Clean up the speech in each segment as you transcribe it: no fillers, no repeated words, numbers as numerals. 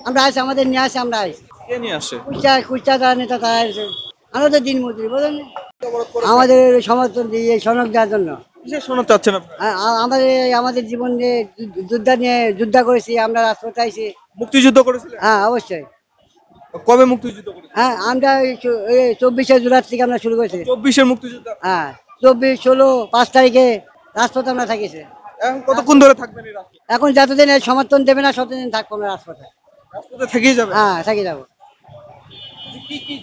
আমরা আসি, আমাদের নিয়ে আসি, আমরা আসি। কে নিয়ে আসে? কুষ্টা যারা নেতা তারা এসে আমরা তো দিন মজুরি বলেন, আমাদের সমর্থন দিয়ে এই সনক দেওয়ার জন্য। কিসের সনদ চাচ্ছেন আপনি? আমাদের জীবন নিয়ে যুদ্ধ করেছি, আমরা রাজপথে আইছি। মুক্তিযুদ্ধ করেছিলেন? হ্যাঁ, অবশ্যই। কবে মুক্তিযুদ্ধ করেছিলেন? হ্যাঁ, আমরা এই 24শে জুলাই থেকে আমরা শুরু করেছি। 24-এর মুক্তিযুদ্ধ। হ্যাঁ, 24, 16, 5 তারিখে রাজপথে আমরা থাকিছি। এখন কতক্ষণ ধরে থাকবেন এই রাজপথে? এখন যতদিন এই সমর্থন দেবে না ততদিন থাকবো আমরা রাজপথে। রাজপথে থেকেই যাবেন? হ্যাঁ, থাকি যাবো। কি কি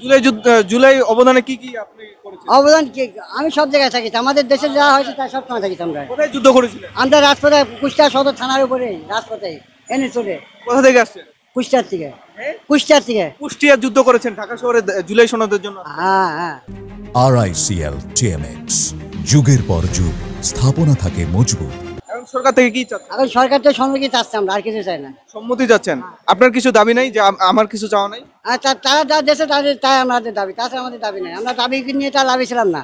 জুলাই অবদানে কি কি আপনি করেছেন? অবদান কি, আমি সব জায়গায় থাকিছি, আমাদের দেশে যা হয়েছে তাই সব সময় থাকিছি আমরা। কোথায় যুদ্ধ করেছিলেন? আমরা রাজপথে, কুষ্টিয়া সদর থানার উপরে রাজপথে এনে চলে। কোথা থেকে আসছেন? কুষ্টিয়ার থেকে। কুষ্টিয়ার থেকে। কুষ্টিয়ার যুদ্ধ করেছেন ঢাকা শহরে জুলাই সনদের জন্য? হ্যাঁ, হ্যাঁ। RICL TMX, যুগের পর যুগ স্থাপনা থাকে মজবুত। এখন সরকার থেকে কি চাচ্ছেন? এখন সরকার তো সম্মতি চাচ্ছে, আমরা আর কিছু চাই না। সম্মতি চাচ্ছেন? আপনার কিছু দাবি নাই যে আমার কিছু চাওয়া নাই? আর তারা যা দেশে তাদের তাই আমাদের দাবি, তাছাড়া আমাদের দাবি নাই। আমরা দাবি নিয়ে তার লাভই ছিলাম না,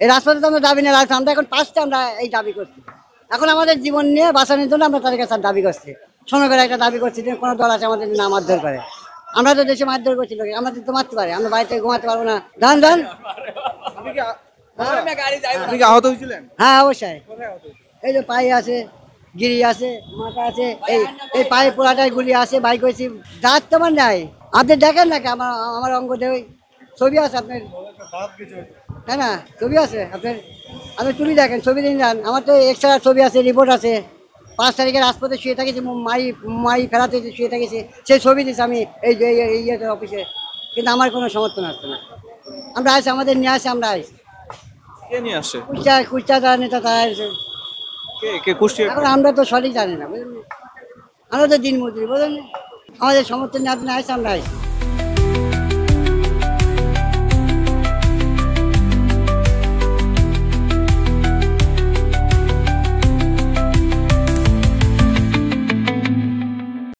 এই রাজপথে তো আমরা দাবি নিয়ে লাগছি। আমরা এখন পাঁচটা আমরা এই দাবি করছি, এখন আমাদের জীবন নিয়ে বাঁচানোর জন্য আমরা তাদের কাছে দাবি করছি। সনকের একটা দাবি করছি যে কোনো দল আছে আমাদের না মারধর করে। আমরা তো দেশে মারধর করছি, লোকে আমাদের তো মারতে পারে, আমরা বাড়িতে ঘুমাতে পারবো না। ধান ধান। আপনি কি আহত হয়েছিলেন? হ্যাঁ, অবশ্যই। কোথায় আহত হয়েছিলেন? এই যে পায়ে আছে, গিরি আছে, মাথা আছে, এই পায়ে পোড়াটায় গুলি আছে, বাইক হয়েছি। দাঁত তোমার নাই, আপনি দেখেন নাকি আমার আমার অঙ্গ দেয় ছবি আছে আপনার, তাই না? ছবি আছে আপনার, আপনি তুলি দেখেন, ছবি দিন যান। আমার তো এক্সট্রা ছবি আছে, রিপোর্ট আছে। 5 তারিখে রাজপথে শুয়ে থাকেছি, মারি ফেরাতে শুয়ে থাকেছি, সেই ছবি দিচ্ছি আমি এই যে ইয়েতে অফিসে, কিন্তু আমার কোনো সমর্থন আসছে না। আমরা আসি, আমাদের নিয়ে আসি, আমরা আসি। কে নিয়ে আসে? কুষ্টা যারা নেতা তারা এসে। কে কুষ্টিয়া? এখন আমরা তো সঠিক জানি না, বুঝলেন, আমরা তো দিন মজুরি বলেন, আমাদের সমর্থন নিয়ে আপনি আসে, আমরা আসি।